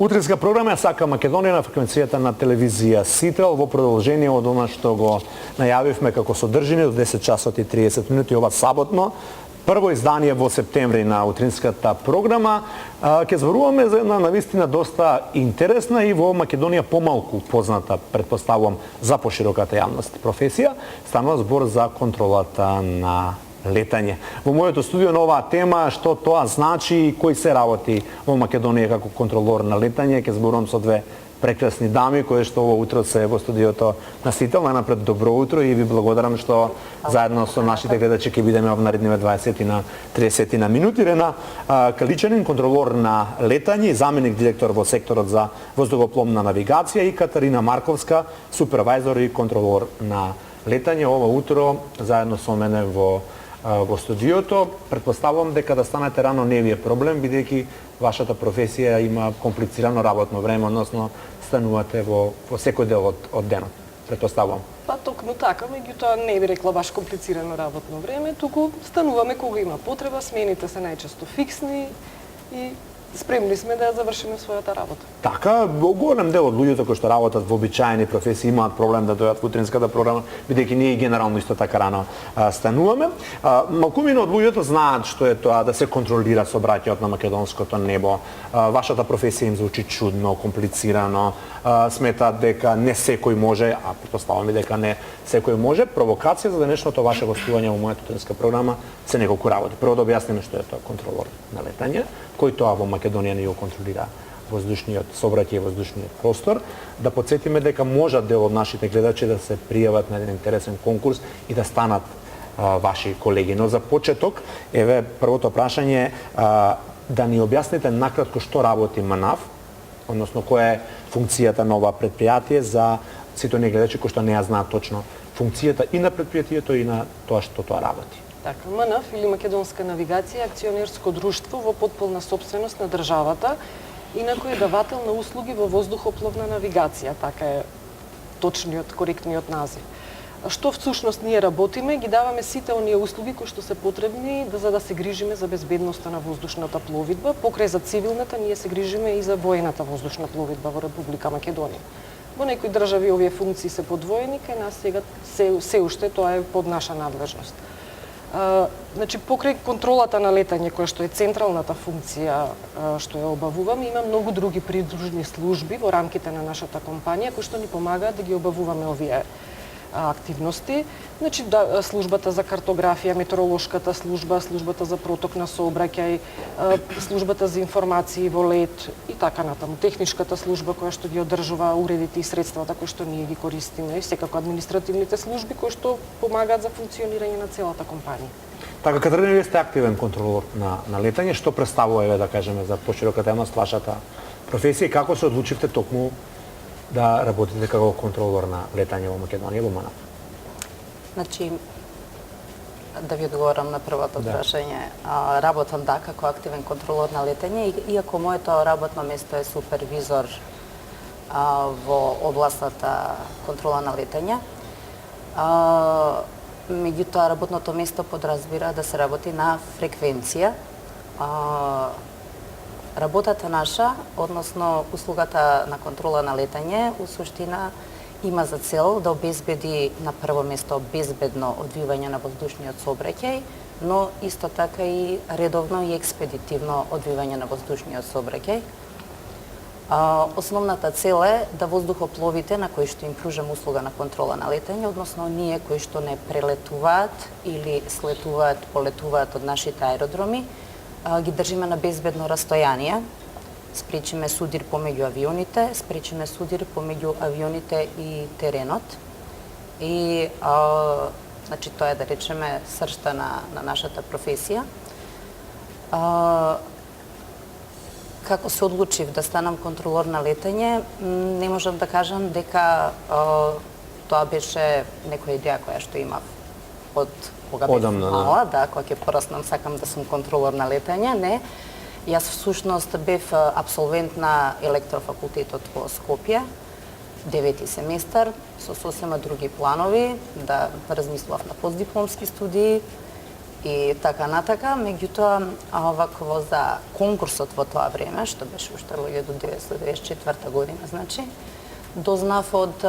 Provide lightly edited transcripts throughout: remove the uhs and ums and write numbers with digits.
Утринска програма Сака Македонија на фреквенцијата на телевизија Сител во продолжение од она што го најавивме како содржина до 10 часот и 30 минути ова саботно. Прво издание во септември на утринската програма. Ќе зборуваме за една навистина доста интересна и во Македонија помалку позната, претпоставувам, за пошироката јавност професија. Станува збор за контролата на летање. Во моето студио на оваа тема, што тоа значи и кои се работи во Македонија како контролор на летање, ќе зборувам со две прекрасни дами кои што ово утро се во студиото на Сител. Најнапред добро утро и ви благодарам што заедно со нашите гледачи ќе бидеме во наредниве 20 на 30 на минути. Рена Каличанин, контролор на летање и заменик директор во секторот за воздухопловна навигација, и Катарина Марковска, супервајзор и контролор на летање ова утро заедно со мене во студиото. Предпоставувам дека да станете рано не ви е проблем, бидејќи вашата професија има комплицирано работно време, односно станувате во секој дел од денот. Предпоставувам. Па токму така, меѓутоа не би рекла баш комплицирано работно време, туку стануваме кога има потреба, смените се најчесто фиксни и спремни сме да ја завршиме својата работа. Така, голем дел од луѓето кои што работат во обичаени професии имаат проблем да дојдат во утринската програма, бидејќи ние генерално исто така рано стануваме. Малкумина од луѓето знаат што е тоа да се контролира сообраќајот на македонското небо. Вашата професија им звучи чудно, комплицирано, сметаат дека не секој може, а претпоставувам и дека не секој може. Провокација за денешното ваше гостување во мојата утринска програма се неколку работи. Прво да објасниме што е тоа контролор на летање, кој тоа во Македонија не го контролира воздушниот сообраќај и воздушниот простор. Да потсетиме дека можат дел од нашите гледачи да се пријават на еден интересен конкурс и да станат ваши колеги. Но за почеток, еве првото прашање, да ни објасните накратко што работи МНАВ, односно која е функцијата на ова претпријатие за сите оние гледачи кои што не ја знаат точно функцијата и на претпријатието и на тоа што тоа работи. Така, МНАВ или Македонска навигација е акционерско друштво во потполна собственост на државата, инаку е давател на услуги во воздухопловна навигација, така е точниот, коректниот назив. Што всушност ние работиме, ги даваме сите оние услуги кои што се потребни за да се грижиме за безбедноста на воздушната пловидба. Покрај за цивилната, ние се грижиме и за воената воздушна пловидба во Република Македонија. Во некои држави овие функции се подвоени, кај нас сега се уште тоа е под наша надлежност. Значи, покрај контролата на летање, која што е централната функција што ја обавуваме, има многу други придружни служби во рамките на нашата компанија кои што ни помагаат да ги обавуваме овие активности. Значи, службата за картографија, метеоролошката служба, службата за проток на сообраќај, службата за информации во лет и така натаму. Техничката служба која што ги одржува уредите и средствата кои што ние ги користиме, и секако административните служби кои што помагаат за функционирање на целата компанија. Така, Катерина, вие сте активен контролор на летање. Што представува, еве да кажеме, за пошироката јавност вашата професија и како се одлучивте токму да работите како контролор на летање во Македонија, во МНАВ? Значи, да ви одговорам на првото прашање. Работам како активен контролор на летање, иако моето работно место е супервизор во областната контрола на летање. Меѓутоа, работното место подразбира да се работи на фреквенција. Работата наша, односно услугата на контрола на летање, у суштина има за цел да обезбеди на прво место безбедно одвивање на воздушниот сообраќај, но исто така и редовно и експедитивно одвивање на воздушниот сообраќај. Основната цел е да воздухопловите на кои што им пружам услуга на контрола на летање, односно ние кои што не прелетуваат или слетуваат, полетуваат од нашите аеродроми, ги држиме на безбедно растојание, спречиме судир помеѓу авионите, спречиме судир помеѓу авионите и теренот. И значи тоа е, да речеме, сршта на нашата професија. Како се одлучив да станам контролор на летање, не можам да кажам дека тоа беше некоја идеја која што имав од кога бев мала, кога ќе пораснам сакам да сум контролор на летање, не. Јас всушност бев абсолвент на електрофакултетот во Скопје, 9-ти семестар, со сосема други планови, да размислував на постдипломски студии и така натака. Меѓутоа, вакво за конкурсот во тоа време, што беше уште 1994 година, значи, дознав од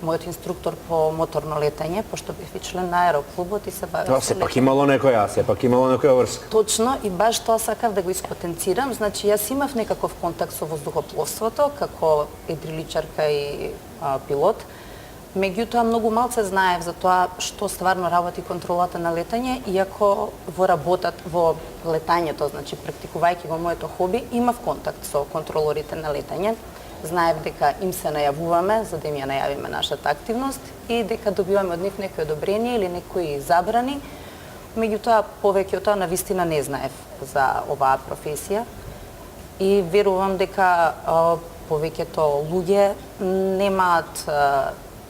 мојот инструктор по моторно летање, пошто бев и член на аероклубот и се бавев со Сепак имало некоја врска. Точно, и баш тоа сакав да го испотенцирам. Значи, јас имав некаков контакт со воздухопловството, како едриличарка и пилот. Меѓутоа, многу малце знаев за тоа што стварно работи контролата на летање, иако во летањето, значи практикувајќи го моето хоби, имав контакт со контролорите на летање. Знаев дека им се најавуваме, за да им ја најавиме нашата активност и дека добиваме од нив некои одобрение или некои забрани. Меѓутоа, повеќето навистина не знаев за оваа професија и верувам дека повеќето луѓе немаат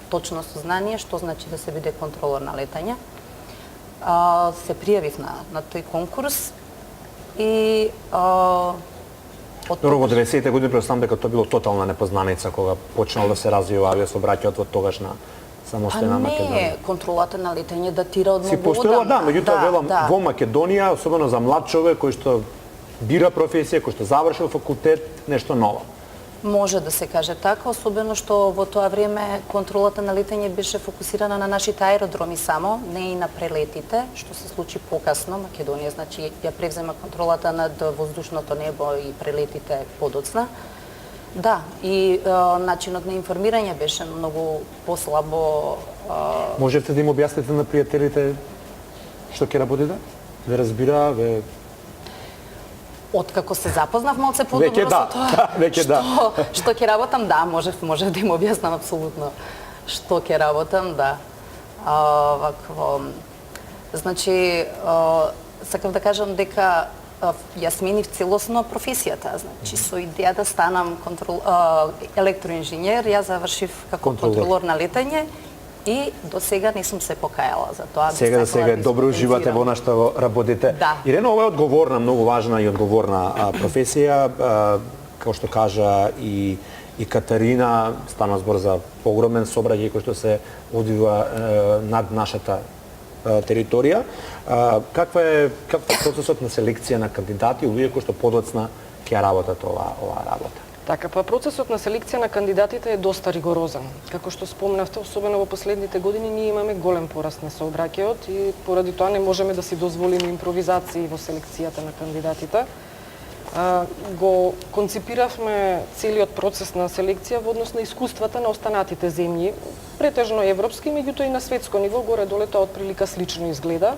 точно сознание што значи да се биде контролор на летање. Се пријавив на тој конкурс и Добро, во 90-те години претставам дека тоа било тотална непознаница кога почнал да се развива авиосообраќајот во тогашна самостојна Македонија. Не, контролата на летање датира од Си многу постоела, одамна. меѓутоа велам во Македонија, особено за млад човек кој што бира професија, кој што завршил факултет, нешто ново. Може да се каже така, особено што во тоа време контролата на летање беше фокусирана на нашите аеродроми само, не и на прелетите, што се случи покасно. Македонија, значи, ја превзема контролата над воздушното небо и прелетите подоцна. Да, и начинот на информирање беше многу послабо. Можете да им објасните на пријателите што ќе работите? Ве разбира, ве... Откако се запознав малце подобро со тоа, што ќе работам, да, можев да им објаснам апсолутно што ќе работам, да. Вакво, значи, сакав да кажам дека јас сменив целосно професијата, значи со идеја да станам електроинженер, јас завршив како контролор на летање и до сега не сум се покајала за тоа. Сега добро уживате во на што работите. Да. Ирена, ова е одговорна, многу важна и одговорна професија. Како што кажа и Катарина, стана збор за огромен сообраќај кој што се одвива над нашата територија. Каква е процесот на селекција на кандидати, овие кои што подоцна ќе работат оваа работа? Така, па процесот на селекција на кандидатите е доста ригорозен. Како што спомнавте, особено во последните години ние имаме голем пораст на сообраќајот и поради тоа не можеме да си дозволиме импровизации во селекцијата на кандидатите. Го конципиравме целиот процес на селекција во однос на искуствата на останатите земји, претежно европски, меѓутоа и на светско ниво, горе-доле тоа отприлика слично изгледа,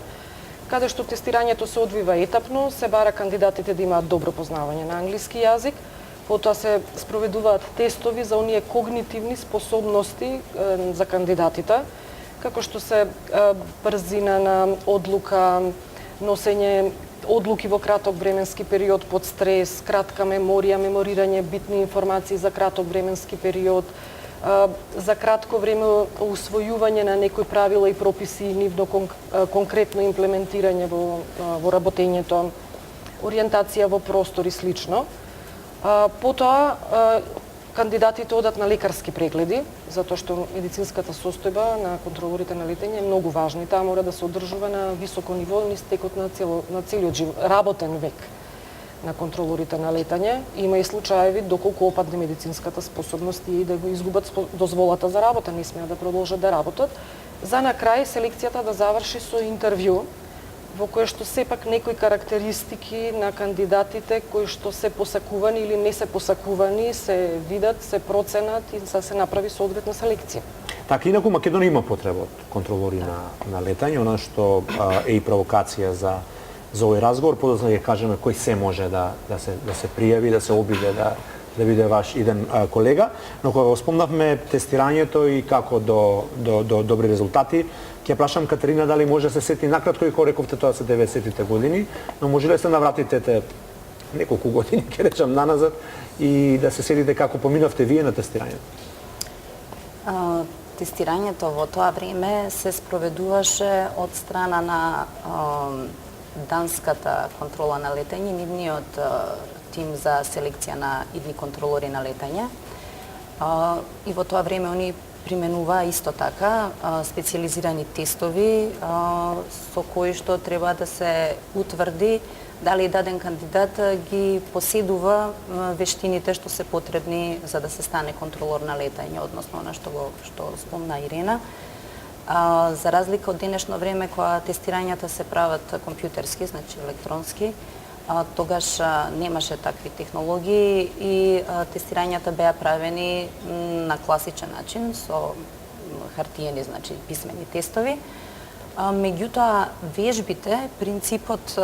каде што тестирањето се одвива етапно, се бара кандидатите да имаат добро познавање на англиски јазик, потоа се спроведуваат тестови за оние когнитивни способности за кандидатите, како што се брзина на одлука, носење одлуки во краток временски период под стрес, кратка меморија, меморирање битни информации за краток временски период, за кратко време усвојување на некои правила и прописи и нивно конкретно имплементирање во работењето, ориентација во простор и слично. Потоа, кандидатите одат на лекарски прегледи, затоа што медицинската состојба на контролорите на летање е многу важна и таа мора да се одржува на високо ниво низ текот на целиот работен век на контролорите на летање. Има и случаеви доколку опадне медицинската способност и да го изгубат дозволата за работа, не смеат да продолжат да работат. За на крај селекцијата да заврши со интервју во кое што сепак некои карактеристики на кандидатите кои што се посакувани или не се посакувани се видат, се проценат и се направи соодветна селекција. Така, инаку Македонија има потреба од контролори на летање, она што е и провокација за овој разговор, подоцна ќе кажеме кој се може да се пријави, да се обиде, да биде ваш иден колега, но кога го спомнавме тестирањето и како до добри резултати, ќе прашам Катерина дали може да се сети накратко и кога рековте тоа се 90-тите години, но може ли се навратите неколку години, ќе речам наназад, и да се сетите како поминавте вие на тестирањето? Тестирањето во тоа време се спроведуваше од страна на данската контрола на летање, нивниот тим за селекција на идни контролори на летање. И во тоа време они применува исто така специјализирани тестови со кои што треба да се утврди дали даден кандидат ги поседува вештините што се потребни за да се стане контролор на летање, односно она што спомна Ирена. За разлика од денешно време кога тестирањата се прават компјутерски, значи електронски, тогаш немаше такви технологии и тестирањата беа правени на класичен начин со хартиени, значи писмени тестови. Меѓутоа, вежбите, принципот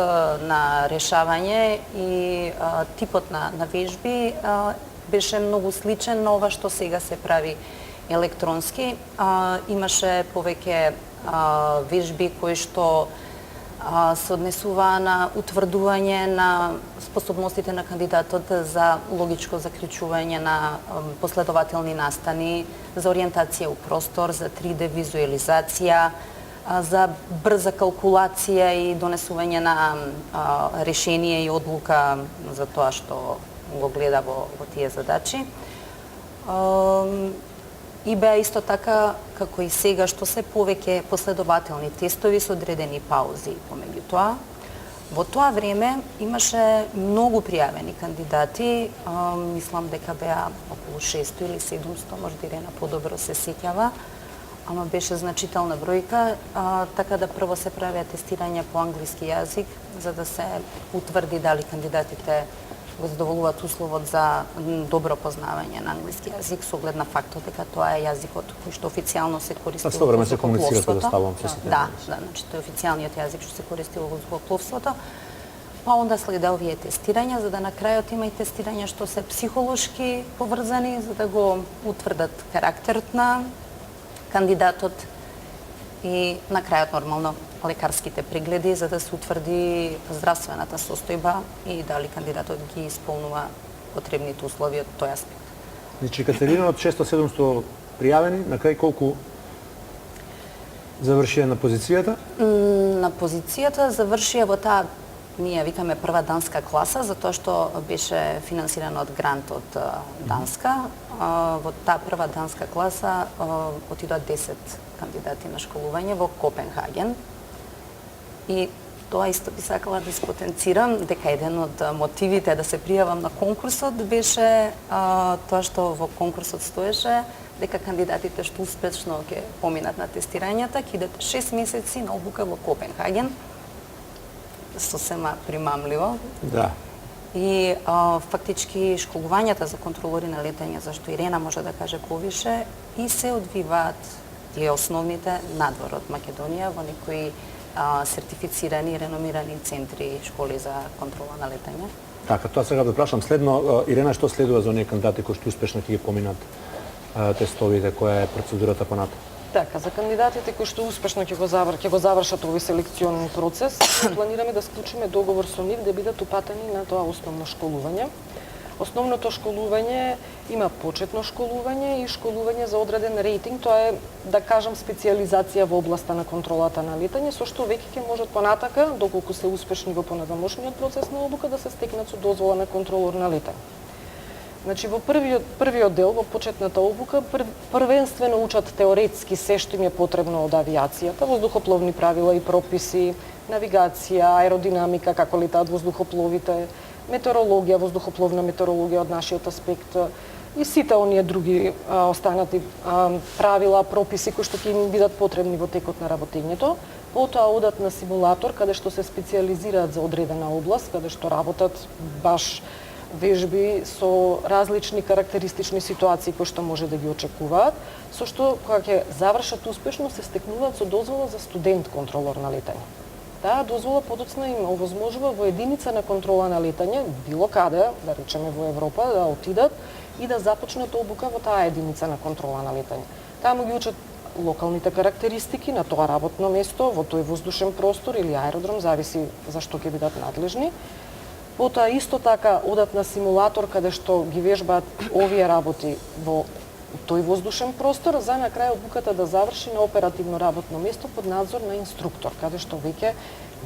на решавање и типот на вежби беше многу сличен на ова што сега се прави електронски. Имаше повеќе вежби кои што се однесуваа на утврдување на способностите на кандидатот за логичко заклучување на последователни настани, за ориентација у простор, за 3D визуализација, за брза калкулација и донесување на решение и одлука за тоа што го гледа во тие задачи. И беа исто така, како и сега, што се повеќе последователни тестови со одредени паузи помеѓу тоа. Во тоа време имаше многу пријавени кандидати, мислам дека беа околу 600 или 700, може да Ирена подобро се сеќава, ама беше значителна бројка, така да прво се правеа тестирања по англиски јазик, за да се утврди дали кандидатите го задоволуваат условот за добро познавање на англиски јазик со оглед на фактот дека тоа е јазикот кој што официјално се користи во време се комуницира со доставом со сите. Да, значи тоа е официјалниот јазик што се користи во воздухопловството. Па онда следа овие тестирања, за да на крајот има и тестирања што се психолошки поврзани, за да го утврдат карактерот на кандидатот и на крајот нормално лекарските прегледи за да се утврди здравствената состојба и дали кандидатот ги исполнува потребните услови од тој аспект. Значи, Катерина, од 600-700 пријавени, на крај колку завршија на позицијата? На позицијата завршија во таа, ние викаме прва данска класа, затоа што беше финансирана од грант од Данска. Во таа прва данска класа отидоа 10 кандидати на школување во Копенхаген. И тоа исто би сакала да спотенцирам дека еден од мотивите да се пријавам на конкурсот беше тоа што во конкурсот стоеше дека кандидатите што успешно ќе поминат на тестирањата ќе идат 6 месеци на обука во Копенхаген. Сосема примамливо. Да. И фактички школувањата за контролори на летање, зашто Ирена може да каже повише, и се одвиваат тие основните надвор од Македонија во некои сертифицирани и реномирани центри школи за контрола на летање. Така, тоа сега да прашам следно. Ирена, што следува за оние кандидати кои што успешно ќе ги поминат тестовите, која е процедурата понатаму? Така, за кандидатите кои што успешно ќе го завршат овој селекционен процес, планираме да склучиме договор со нив да бидат упатени на тоа основно школување. Основното школување има почетно школување и школување за одреден рейтинг, тоа е, да кажам, специјализација во областа на контролата на летање, со што веќе ќе можат понатака, доколку се успешни во понатамошниот процес на обука, да се стекнат со дозвола на контролор на летање. Значи, во првиот дел, во почетната обука, првенствено учат теоретски се што им е потребно од авиацијата, воздухопловни правила и прописи, навигација, аеродинамика, како летаат воздухопловите, метеорологија, воздухопловна метеорологија од нашиот аспект и сите оние други останати правила, прописи кои што ќе им бидат потребни во текот на работењето. Потоа одат на симулатор каде што се специјализираат за одредена област, каде што работат баш вежби со различни карактеристични ситуации кои што може да ги очекуваат, со што кога ќе завршат успешно се стекнуваат со дозвола за студент контролор на летање. Таа дозвола подоцна им овозможува во единица на контрола на летање, било каде, да речеме во Европа, да отидат и да започнат обука во таа единица на контрола на летање. Таму ги учат локалните карактеристики на тоа работно место, во тој воздушен простор или аеродром, зависи за што ќе бидат надлежни. Потоа исто така одат на симулатор каде што ги вежбаат овие работи во тој воздушен простор, за на крај обуката да заврши на оперативно работно место под надзор на инструктор, каде што веќе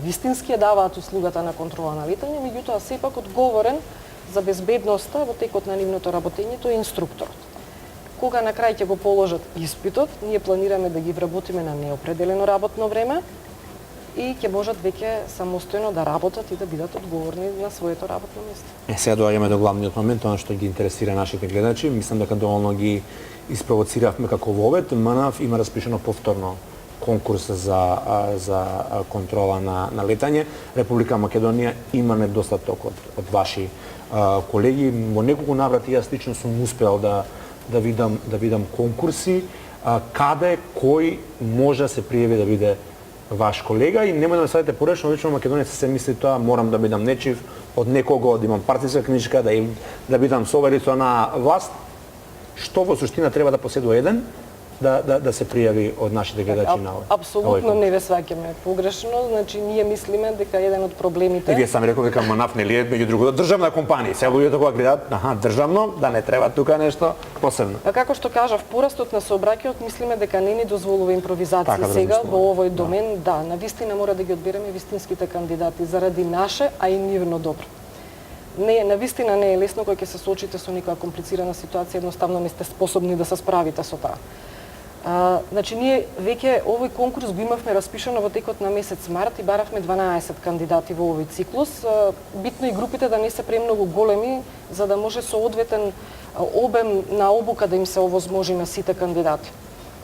вистински ја даваат услугата на контрола на летање, меѓутоа сепак одговорен за безбедноста во текот на нивното работење тој е инструкторот. Кога на крај ќе го положат испитот, ние планираме да ги вработиме на неопределено работно време и ќе можат веќе самостојно да работат и да бидат одговорни на своето работно место. Сега доаѓаме до главниот момент, тоа што ги интересира нашите гледачи. Мислам дека доволно ги испровоциравме како во овет. МНАВ има распишено повторно конкурс за контрола на летање. Република Македонија има недостаток од ваши колеги. Во неколку наврати јас лично сум успеал да видам конкурси. Каде, кој може да се пријави да биде ваш колега и немој да ме садите поречно, лично македонеци се мисли тоа, морам да бидам нечив од некого, да имам партиска книжка, да бидам соверица на власт. Што во суштина треба да поседува еден да се пријави од нашите гледачи на овој? Апсолутно не ве сваќаме погрешно, значи ние мислиме дека еден од проблемите... И вие сами рекол дека МНАВ нели е меѓу другото државна компанија. Се луѓето кога гледаат, државно, да не треба тука нешто посебно. А како што кажав, порастот на сообраќајот мислиме дека не ни дозволува импровизација така, сега во овој домен. Да, навистина мора да ги одбереме вистинските кандидати заради наше, а и нивно добро. Не, навистина не е лесно кога ќе се соочите со некоја комплицирана ситуација, едноставно не сте способни да се справите со таа. Значи, ние веќе овој конкурс го имавме распишано во текот на месец март и баравме 12 кандидати во овој циклус. Битно и групите да не се премногу големи, за да може соодветен обем на обука да им се овозможи на сите кандидати.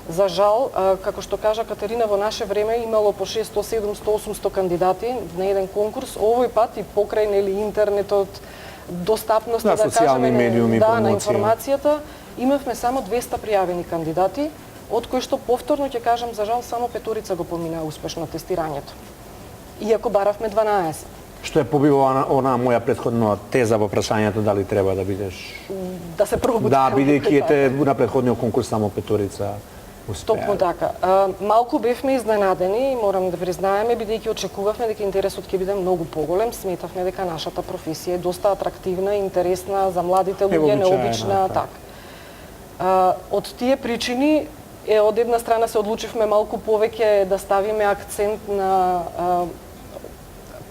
За жал, како што кажа Катерина, во наше време имало по 600, 700, 800 кандидати на еден конкурс. Овој пат и покрај нели интернетот, достапност да социјални медиуми, на информацијата, имавме само 200 пријавени кандидати, од кои што повторно ќе кажам, за жал, само петорица го помина успешно тестирањето. Иако баравме 12. Што е побива она моја претходна теза во прашањето дали треба да бидеш... Да се пробуди. Да, бидејќи ете на претходниот конкурс само петорица успеа. Токму така. Малку бевме изненадени, морам да признаеме, бидејќи очекувавме дека интересот ќе биде многу поголем, сметавме дека нашата професија е доста атрактивна, интересна за младите луѓе, необична, така. Од тие причини од една страна се одлучивме малку повеќе да ставиме акцент на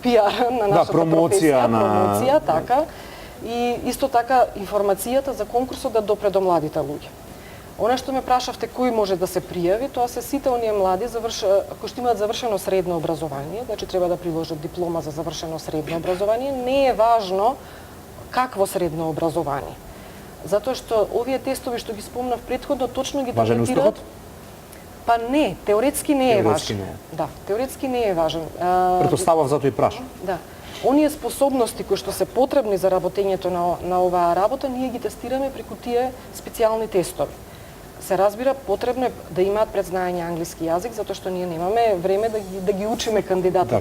пиар на нашата промоција, така, и исто така информацијата за конкурсот да допре до младите луѓе. Она што ме прашавте кој може да се пријави, тоа се сите оние млади кои што имаат завршено средно образование, значи треба да приложат диплома за завршено средно образование. Не е важно какво средно образование. Затоа што овие тестови што ги спомнав претходно точно ги таргетираат. Па не, теоретски не е Теоретски важен. не е. Да, теоретски не е важен. Претпоставав затоа и прашам. Да. Оние способности кои што се потребни за работењето на оваа работа, ние ги тестираме преку тие специјални тестови. Се разбира, потребно е да имаат предзнаење англиски јазик, затоа што ние немаме време да ги учиме кандидатите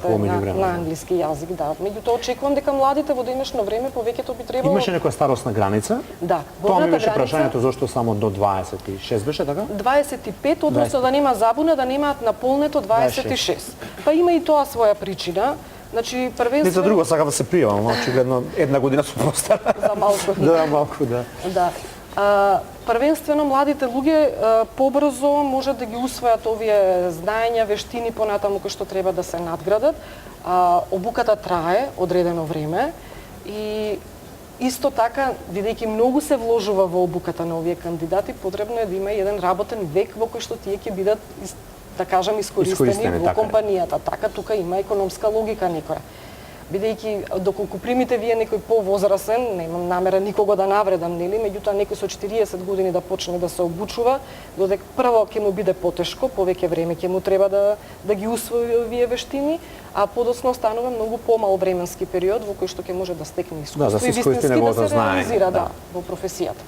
на англиски јазик. Да. Меѓутоа, очекувам дека младите во денешно време повеќето би требало... Имаше некоја старосна граница? Да. Тоа ми беше прашањето зошто само до 26 беше така? 25, односно да нема забуна, да немаат наполнето 26. Па има и тоа своја причина. Значи, првенствено... Не за друго сакам да се пријавам, очигледно една година сум постара. За малку. Да, малку, да. Да. Првенствено младите луѓе побрзо можат да ги усвојат овие знаења, вештини понатаму кои што треба да се надградат. Обуката трае одредено време и исто така, бидејќи многу се вложува во обуката на овие кандидати, потребно е да има еден работен век во кој што тие ќе бидат, да кажам, искористени во компанијата. Така, тука има економска логика некоја. Бидејќи доколку примите вие некој повозрасен, немам намера никого да навредам, нели, меѓутоа некој со 40 години да почне да се обучува, додека прво ќе му биде потешко, повеќе време ќе му треба да ги усвои овие вештини, а подоцна останува многу помал временски период во кој што ќе може да стекне искуство и вистински да се реализира во професијата.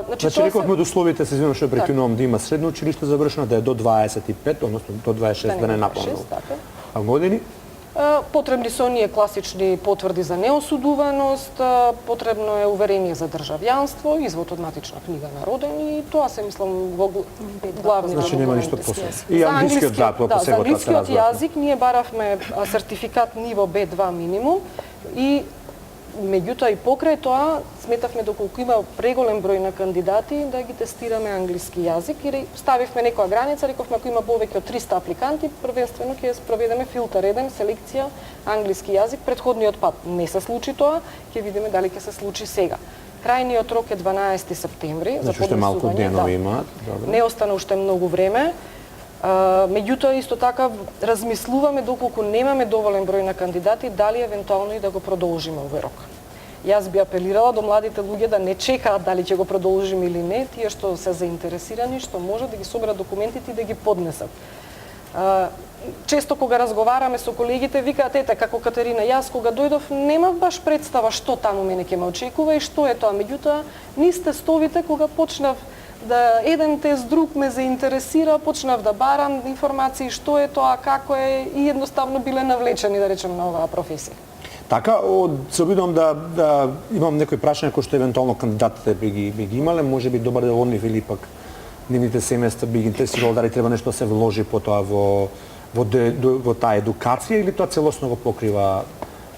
Значи рековме од условите, се извинувам што прекинувам, да има средно училиште завршено, да е до 25, односно до 26, да не наполнува. А години? Потребни се оние класични потврди за неосудуваност, потребно е уверение за државјанство, извод од матична книга на роден и тоа се мислам во главни. Значи нема ништо посебно. И англискиот да, по за англискиот јазик ние баравме сертификат ниво B2 минимум и меѓутоа и покрај тоа сметавме доколку има преголем број на кандидати да ги тестираме англиски јазик и ставивме некоја граница, рековме ако има повеќе од 300 апликанти, првенствено ќе спроведеме филтер 1, селекција англиски јазик. Претходниот пат не се случи тоа, ќе видиме дали ќе се случи сега. Крајниот рок е 12 септември за Значи уште малку поднесување. денови имаат. Добро. Не остана уште многу време. Меѓутоа, исто така, размислуваме доколку немаме доволен број на кандидати, дали евентуално и да го продолжиме овој рок. Јас би апелирала до младите луѓе да не чекаат дали ќе го продолжиме или не, тие што се заинтересирани, што може да ги соберат документите и да ги поднесат. Често кога разговараме со колегите, викаат, ете, како Катерина, јас кога дојдов немав баш представа што таму мене ќе ме очекува и што е тоа. Меѓутоа, низ тестовите, кога почнав да еден тест друг ме заинтересира, почнав да барам информации што е тоа, како е и едноставно биле навлечени, да речем, на оваа професија. Така, се обидувам да имам некои прашања кои што евентуално кандидатите би ги имале, може би добар дел од нив или пак нивните семејства би ги интересирало дали треба нешто се вложи по тоа во таа едукација или тоа целосно го покрива.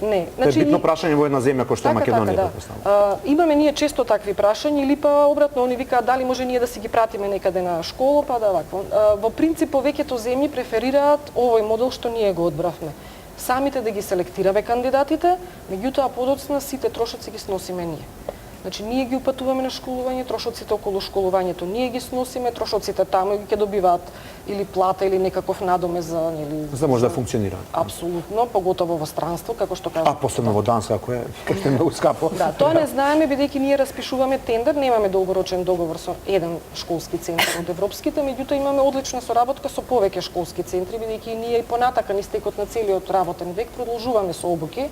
Не, Значи, битно прашање во една земја која што е Македонија, да. Имаме ние често такви прашања или па обратно они викаат дали може ние да си ги пратиме некаде на школа, па да вакво. Во принцип повеќето земји преферираат овој модел што ние го одбравме. Самите да ги селектираме кандидатите, меѓутоа подоцна сите трошоци ги сносиме ние. Значи, ние ги упатуваме на школување, трошоците околу школувањето ние ги сносиме, трошоците таму ќе добиваат или плата или некаков надомез за за може да функционира. Апсолутно, поготово во странство, како што кажа. Посебно во Данска, кој е многу скапо. Да, тоа не знаеме бидејќи ние распишуваме тендер, немаме долгорочен договор со еден школски центар од европските, меѓутоа имаме одлична соработка со повеќе школски центри бидејќи ние и понатака низ текот на целиот работен век продолжуваме со обуки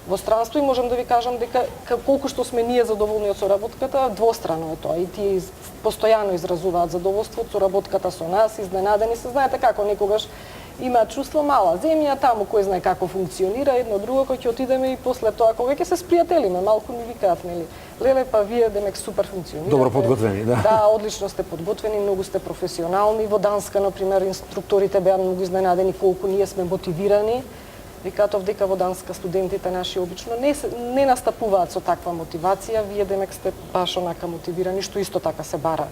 во странство и можам да ви кажам дека колку што сме ние задоволни од соработката, двострано е тоа и тие постојано изразуваат задоволство од соработката со нас, изненадени се, знаете како некогаш има чувство мала земја, таму кој знае како функционира, едно друго кој ќе отидеме и после тоа кога ќе се спријателиме, малку ни викаат, нели? Леле, па вие демек супер функционирате. Добро подготвени, да. Да, одлично сте подготвени, многу сте професионални. Во Данска, на пример, инструкторите беа многу изненадени колку ние сме мотивирани. Викаат дека во Данска студентите наши обично не настапуваат со таква мотивација, вие демек сте баш онака мотивирани, што исто така се бара.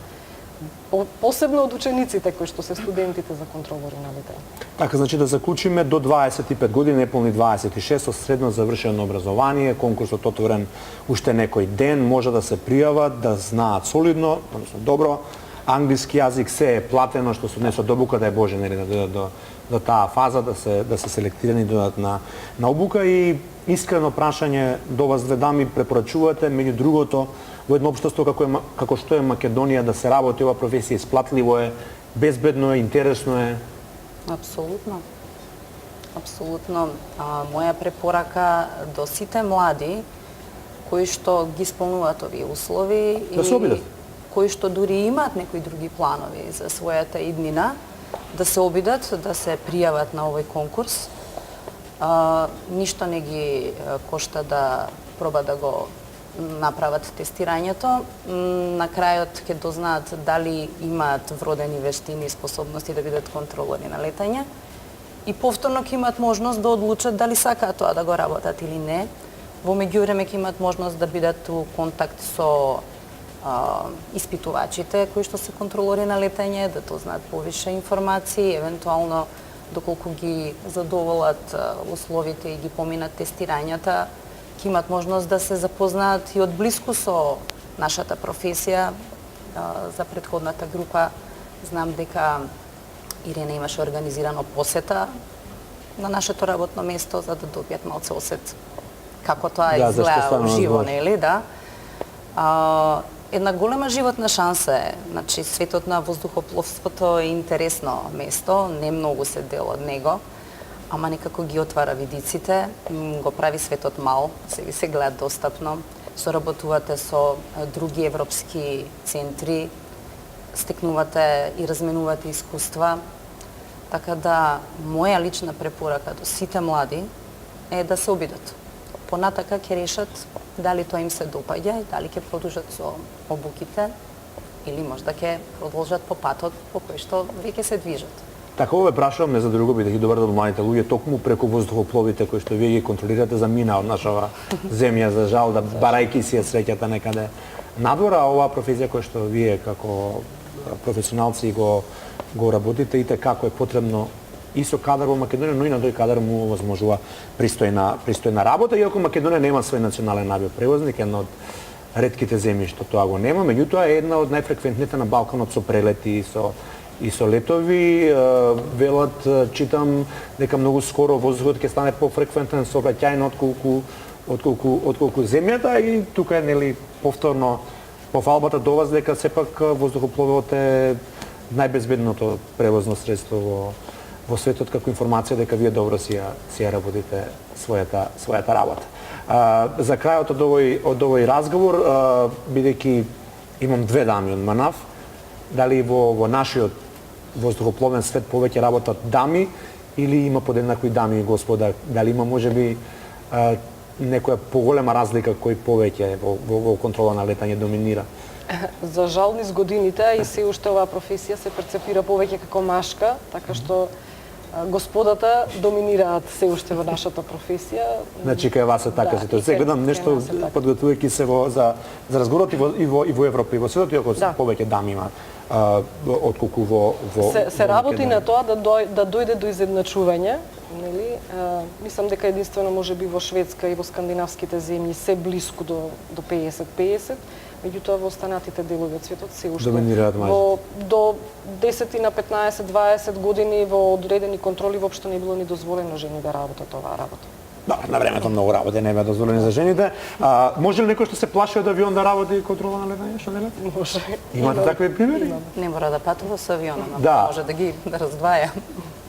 Посебно од учениците кои што се студентите за контролори на летење. Така, значи да заклучиме до 25 години, неполни 26, со средно завршено образование, конкурсот отворен уште некој ден, може да се пријават, да знаат солидно, односно добро, англиски јазик се е платено, што се однесува до обука, да е Боже, нели, да дојдат до таа фаза, да се селектирани, дојдат на обука и искрено прашање до вас две дами, препорачувате, меѓу другото, во едно општество како што е Македонија, да се работи ова професија, исплатливо е, безбедно е, интересно е? Апсолутно. Апсолутно. Моја препорака до сите млади кои што ги исполнуваат овие услови да се обидат, кои што дури имаат некои други планови за својата иднина, да се обидат, да се пријават на овој конкурс. Ништо не ги кошта да проба да го направат тестирањето. На крајот ќе дознаат дали имаат вродени вештини и способности да бидат контролори на летање. И повторно ќе имаат можност да одлучат дали сакаат тоа да го работат или не. Во меѓувреме ќе имаат можност да бидат у контакт со испитувачите кои што се контролори на летање, да дознаат повише информации, евентуално доколку ги задоволат условите и ги поминат тестирањата, ќе имат можност да се запознаат и од блиску со нашата професија. За претходната група знам дека Ирина имаше организирано посета на нашето работно место за да добијат малце осет како тоа изгледа уживо, нели, да. Една голема животна шанса е. Значи, светот на воздухопловството е интересно место, не многу се дел од него, ама некако ги отвара видиците, го прави светот мал, се гледа достапно, соработувате со други европски центри, стекнувате и разменувате искуства. Така да, моја лична препорака до сите млади е да се обидат. Понатака ќе решат дали тоа им се допаѓа и дали ќе продолжат со обуките или можда ќе продолжат по патот по кој што веќе се движат. Така ова прашувам не за друго, бидејќи добар дел младите луѓе токму преку воздухопловите кои што вие ги контролирате замина од нашава земја, за жал, да барајки си ја среќата некаде надвора, оваа професија која што вие како професионалци го работите, и како е потребно и со кадар во Македонија, но и на тој кадар му овозможува пристојна работа, иако Македонија нема свој национален авиопревозник, една од ретките земји што тоа го нема, меѓутоа е една од најфреквентните на Балканот со прелети и со летови. Велат, читам дека многу скоро воздухот ќе стане пофреквентен сообраќајно отколку земјата и тука е нели повторно пофалбата до вас дека сепак воздухопловот е најбезбедното превозно средство во светот, како информација дека вие добро си ја работите својата работа. За крајот од овој разговор, бидејќи имам две дами од МНАВ, дали во нашиот воздухопловен свет повеќе работат дами или има подеднакви дами и господа, дали има можеби некоја поголема разлика кој повеќе во контрола на летање доминира? За жал низ годините и се уште оваа професија се перцепира повеќе како машка, така што господата доминираат се уште во нашата професија. Значи кај вас е така ситуација. Се гледам нешто подготвувајќи се за разговорот и во Европа и во светот, иако повеќе дами има отколку во се работи на тоа да дојде до изедначување, нели? Мислам дека единствено можеби во Шведска и во скандинавските земји се блиску до 50-50. Меѓутоа во останатите делови од светот се уште до 10 на 15-20 години во одредени контроли воопшто не било ни дозволено жени да работат оваа работа. Да, на времето многу работи не беа дозволени за жените. Може ли некој што се плаши од авион да работи контрола на летање, што не лет? Може. Имате такви примери? Не мора да патува со авионот, да. Може да ги раздваја.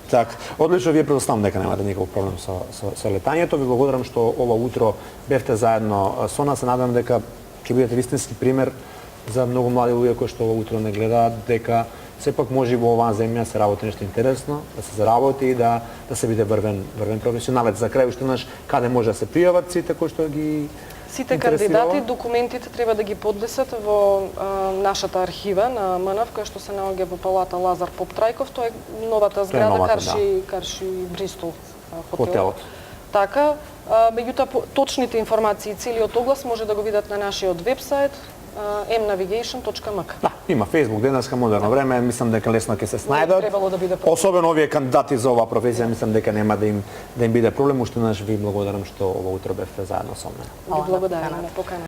Так, одлично, вие предоставам дека немате никаков проблем со летањето. Ви благодарам што ова утро бевте заедно со нас. Се надам дека ќе бидете вистински пример за многу млади луѓе кои што ова утро не гледаат, дека сепак може и во оваа земја се работи нешто интересно, да се заработи и да се биде врвен професионалец. За крај уште наш каде може да се пријават сите кои што ги Сите кандидати, документите треба да ги поднесат во нашата архива на МНАВ, која што се наоѓа во палата Лазар Поп-Трајков. Тоа е новата зграда Карши Бристол хотелот. Така, меѓутоа точните информации и целиот оглас може да го видат на нашиот вебсайт mnavigation.mk. Да, има Facebook денеска, модерно време, мислам дека лесно ќе се снајдат. Да Особено овие кандидати за оваа професија, мислам дека нема да им биде проблем. Уште наш ви благодарам што ова утро бевте заедно со мене. Ви благодарам на покана.